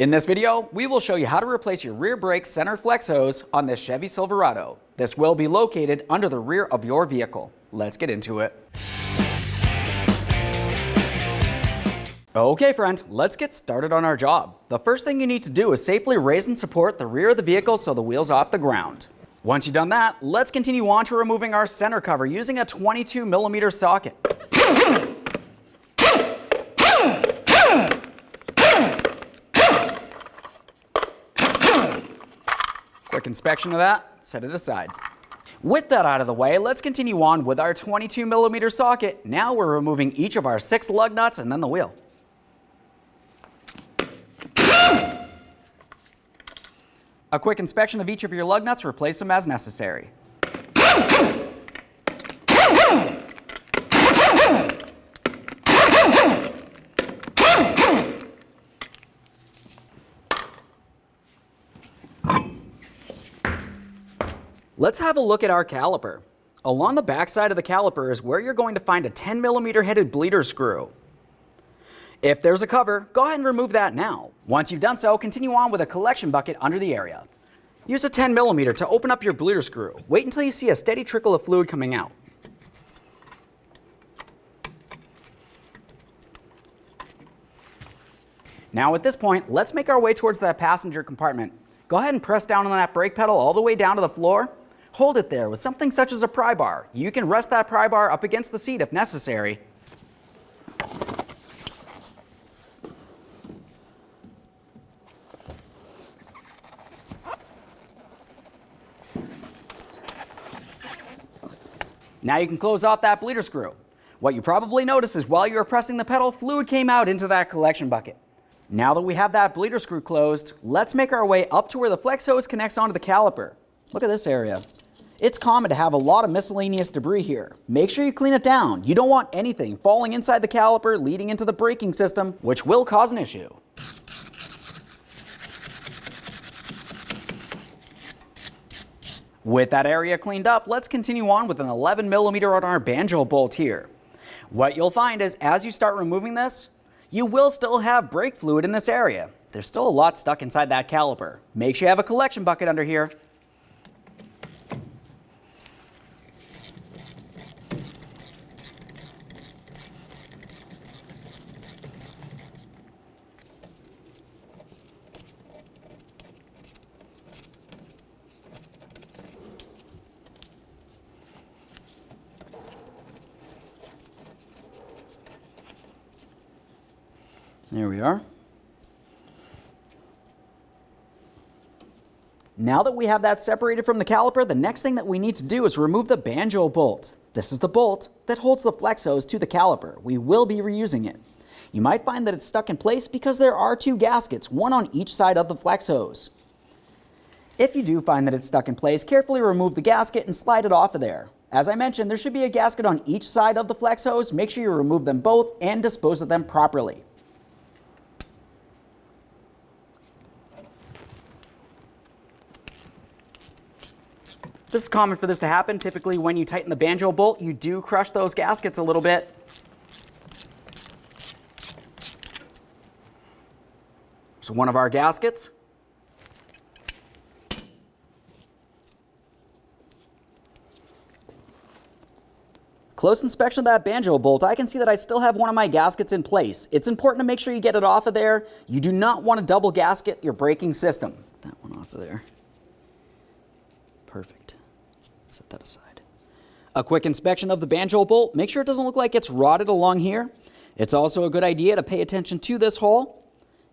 In this video, we will show you how to replace your rear brake center flex hose on this Chevy Silverado. This will be located under the rear of your vehicle. Let's get into it. Okay friend, let's get started on our job. The first thing you need to do is safely raise and support the rear of the vehicle so the wheel's off the ground. Once you've done that, let's continue on to removing our center cover using a 22mm socket. Quick inspection of that, set it aside. With that out of the way, let's continue on with our 22mm socket. Now we're removing each of our 6 lug nuts and then the wheel. A quick inspection of each of your lug nuts, replace them as necessary. Let's have a look at our caliper. Along the back side of the caliper is where you're going to find a 10mm headed bleeder screw. If there's a cover, go ahead and remove that now. Once you've done so, continue on with a collection bucket under the area. Use a 10mm to open up your bleeder screw. Wait until you see a steady trickle of fluid coming out. Now at this point, let's make our way towards that passenger compartment. Go ahead and press down on that brake pedal all the way down to the floor. Hold it there with something such as a pry bar. You can rest that pry bar up against the seat if necessary. Now you can close off that bleeder screw. What you probably noticed is while you were pressing the pedal, fluid came out into that collection bucket. Now that we have that bleeder screw closed, let's make our way up to where the flex hose connects onto the caliper. Look at this area. It's common to have a lot of miscellaneous debris here. Make sure you clean it down. You don't want anything falling inside the caliper leading into the braking system, which will cause an issue. With that area cleaned up, let's continue on with an 11mm on our banjo bolt here. What you'll find is as you start removing this, you will still have brake fluid in this area. There's still a lot stuck inside that caliper. Make sure you have a collection bucket under here. There we are. Now that we have that separated from the caliper, the next thing that we need to do is remove the banjo bolt. This is the bolt that holds the flex hose to the caliper. We will be reusing it. You might find that it's stuck in place because there are 2 gaskets, one on each side of the flex hose. If you do find that it's stuck in place, carefully remove the gasket and slide it off of there. As I mentioned, there should be a gasket on each side of the flex hose. Make sure you remove them both and dispose of them properly. This is common for this to happen. Typically when you tighten the banjo bolt, you do crush those gaskets a little bit. So one of our gaskets. Close inspection of that banjo bolt, I can see that I still have one of my gaskets in place. It's important to make sure you get it off of there. You do not want to double gasket your braking system. That one off of there. Perfect. Set that aside. A quick inspection of the banjo bolt. Make sure it doesn't look like it's rotted along here. It's also a good idea to pay attention to this hole.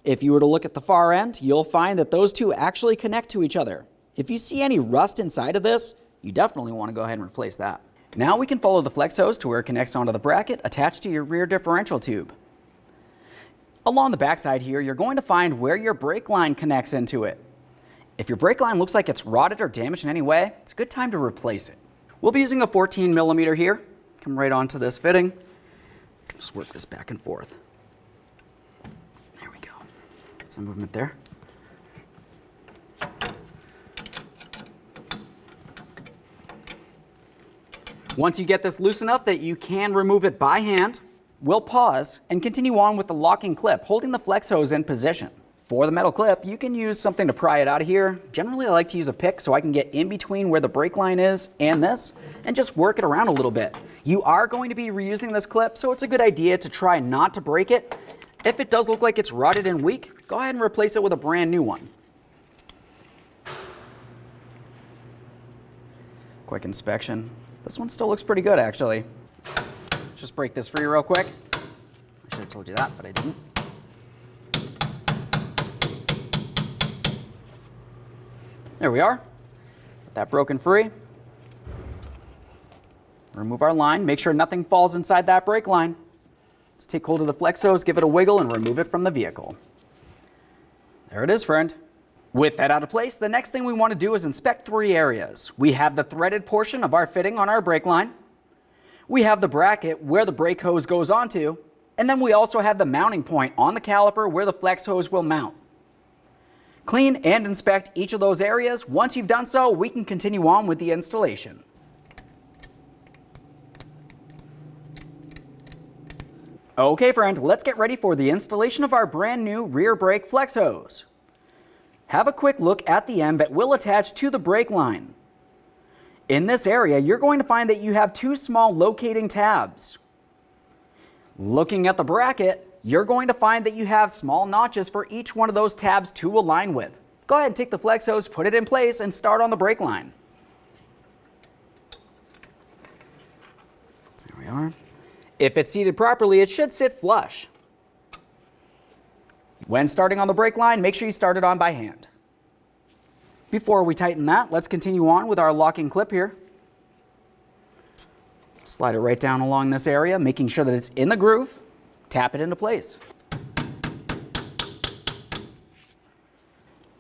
If you were to look at the far end, you'll find that those 2 actually connect to each other. If you see any rust inside of this, you definitely want to go ahead and replace that. Now we can follow the flex hose to where it connects onto the bracket attached to your rear differential tube. Along the backside here, you're going to find where your brake line connects into it. If your brake line looks like it's rotted or damaged in any way, it's a good time to replace it. We'll be using a 14mm here. Come right onto this fitting. Just work this back and forth. There we go. Get some movement there. Once you get this loose enough that you can remove it by hand, we'll pause and continue on with the locking clip, holding the flex hose in position. For the metal clip, you can use something to pry it out of here. Generally, I like to use a pick so I can get in between where the brake line is and this and just work it around a little bit. You are going to be reusing this clip, so it's a good idea to try not to break it. If it does look like it's rotted and weak, go ahead and replace it with a brand new one. Quick inspection. This one still looks pretty good, actually. Just break this free real quick. I should have told you that, but I didn't. There we are. Got that broken free. Remove our line. Make sure nothing falls inside that brake line. Let's take hold of the flex hose, give it a wiggle, and remove it from the vehicle. There it is, friend. With that out of place, the next thing we want to do is inspect 3 areas. We have the threaded portion of our fitting on our brake line. We have the bracket where the brake hose goes onto. And then we also have the mounting point on the caliper where the flex hose will mount. Clean and inspect each of those areas. Once you've done so, we can continue on with the installation. Okay, friend, let's get ready for the installation of our brand new rear brake flex hose. Have a quick look at the end that will attach to the brake line. In this area, you're going to find that you have 2 small locating tabs. Looking at the bracket, you're going to find that you have small notches for each one of those tabs to align with. Go ahead and take the flex hose, put it in place, and start on the brake line. There we are. If it's seated properly, it should sit flush. When starting on the brake line, make sure you start it on by hand. Before we tighten that, let's continue on with our locking clip here. Slide it right down along this area, making sure that it's in the groove. Tap it into place.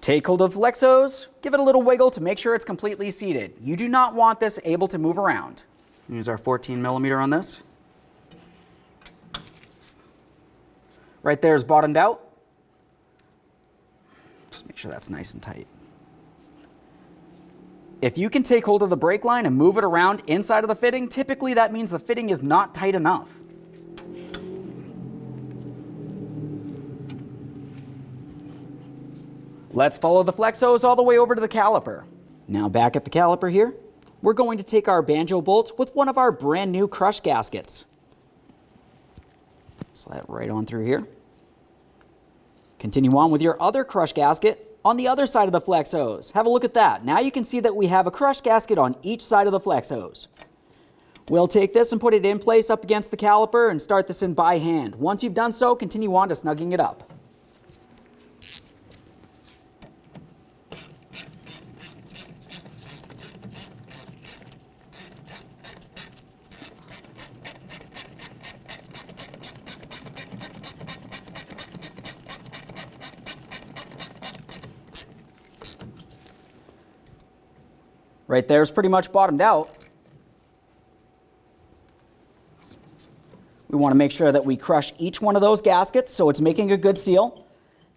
Take hold of the flex hose, give it a little wiggle to make sure it's completely seated. You do not want this able to move around. Use our 14mm on this. Right there is bottomed out. Just make sure that's nice and tight. If you can take hold of the brake line and move it around inside of the fitting, typically that means the fitting is not tight enough. Let's follow the flex hose all the way over to the caliper. Now back at the caliper here, we're going to take our banjo bolt with one of our brand new crush gaskets. Slide it right on through here. Continue on with your other crush gasket on the other side of the flex hose. Have a look at that. Now you can see that we have a crush gasket on each side of the flex hose. We'll take this and put it in place up against the caliper and start this in by hand. Once you've done so, continue on to snugging it up. Right there is pretty much bottomed out. We want to make sure that we crush each one of those gaskets so it's making a good seal.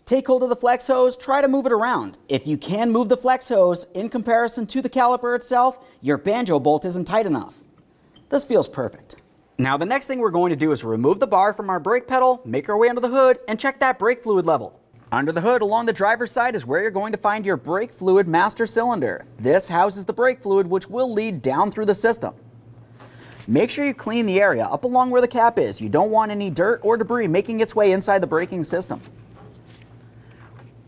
Take hold of the flex hose, try to move it around. If you can move the flex hose in comparison to the caliper itself, your banjo bolt isn't tight enough. This feels perfect. Now the next thing we're going to do is remove the bar from our brake pedal, make our way under the hood, and check that brake fluid level. Under the hood along the driver's side is where you're going to find your brake fluid master cylinder. This houses the brake fluid which will lead down through the system. Make sure you clean the area up along where the cap is. You don't want any dirt or debris making its way inside the braking system.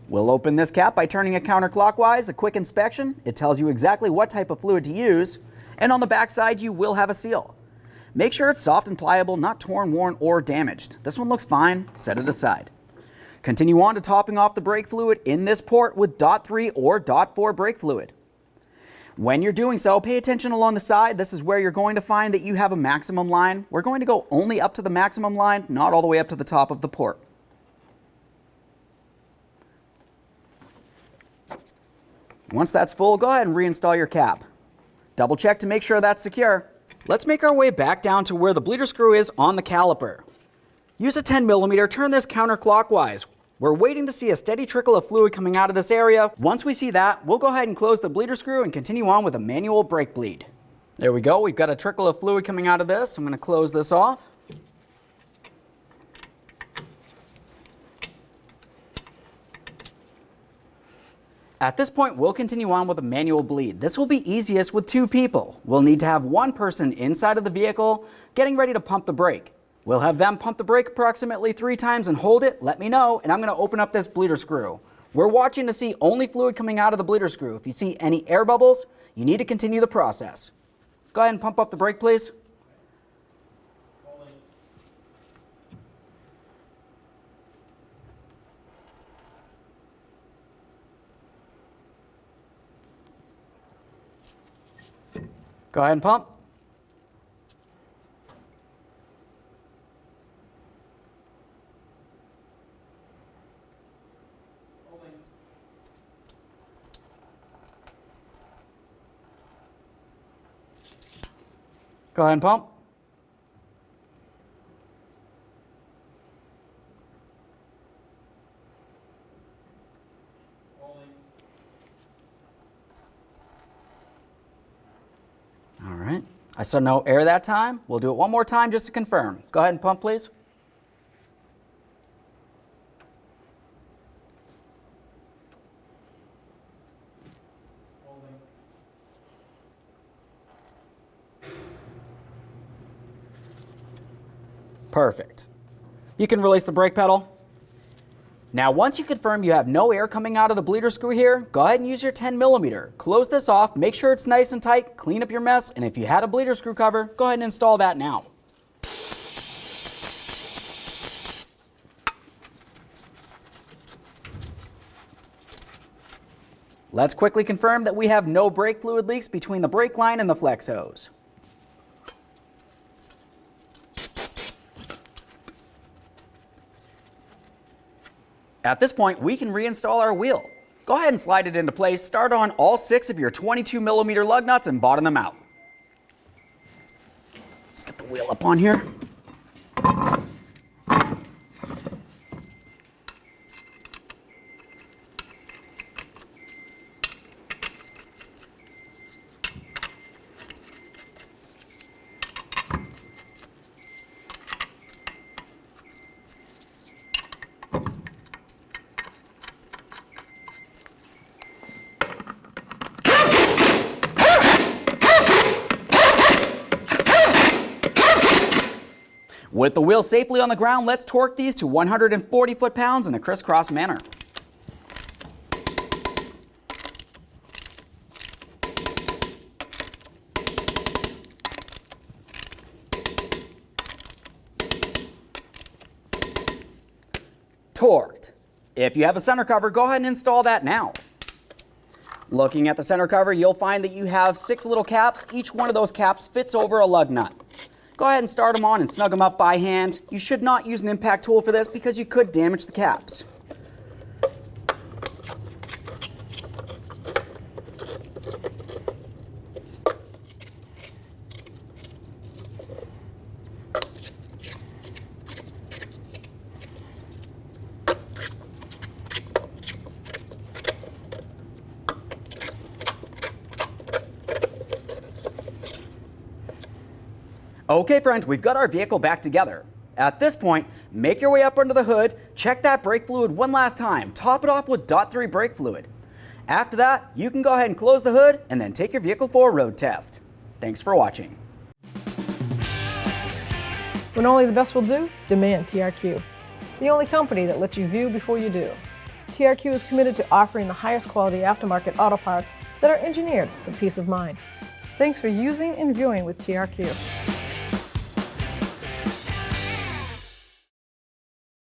We'll open this cap by turning it counterclockwise. A quick inspection. It tells you exactly what type of fluid to use. And on the back side you will have a seal. Make sure it's soft and pliable, not torn, worn, or damaged. This one looks fine. Set it aside. Continue on to topping off the brake fluid in this port with .3 or .4 brake fluid. When you're doing so, pay attention along the side. This is where you're going to find that you have a maximum line. We're going to go only up to the maximum line, not all the way up to the top of the port. Once that's full, go ahead and reinstall your cap. Double check to make sure that's secure. Let's make our way back down to where the bleeder screw is on the caliper. Use a 10mm, turn this counterclockwise. We're waiting to see a steady trickle of fluid coming out of this area. Once we see that, we'll go ahead and close the bleeder screw and continue on with a manual brake bleed. There we go, we've got a trickle of fluid coming out of this. I'm going to close this off. At this point, we'll continue on with a manual bleed. This will be easiest with 2 people. We'll need to have one person inside of the vehicle getting ready to pump the brake. We'll have them pump the brake approximately 3 times and hold it, let me know, and I'm going to open up this bleeder screw. We're watching to see only fluid coming out of the bleeder screw. If you see any air bubbles, you need to continue the process. Go ahead and pump up the brake, please. Go ahead and pump. Go ahead and pump. All right. I saw no air that time. We'll do it one more time just to confirm. Go ahead and pump, please. Perfect. You can release the brake pedal. Now, once you confirm you have no air coming out of the bleeder screw here, go ahead and use your 10mm. Close this off, make sure it's nice and tight, clean up your mess, and if you had a bleeder screw cover, go ahead and install that now. Let's quickly confirm that we have no brake fluid leaks between the brake line and the flex hose. At this point, we can reinstall our wheel. Go ahead and slide it into place. Start on all 6 of your 22mm lug nuts and bottom them out. Let's get the wheel up on here. With the wheel safely on the ground, let's torque these to 140 foot-pounds in a crisscross manner. Torqued. If you have a center cover, go ahead and install that now. Looking at the center cover, you'll find that you have 6 little caps. Each one of those caps fits over a lug nut. Go ahead and start them on and snug them up by hand. You should not use an impact tool for this because you could damage the caps. Okay friends, we've got our vehicle back together. At this point, make your way up under the hood, check that brake fluid one last time, top it off with .3 brake fluid. After that, you can go ahead and close the hood and then take your vehicle for a road test. Thanks for watching. When only the best will do, demand TRQ. The only company that lets you view before you do. TRQ is committed to offering the highest quality aftermarket auto parts that are engineered for peace of mind. Thanks for using and viewing with TRQ.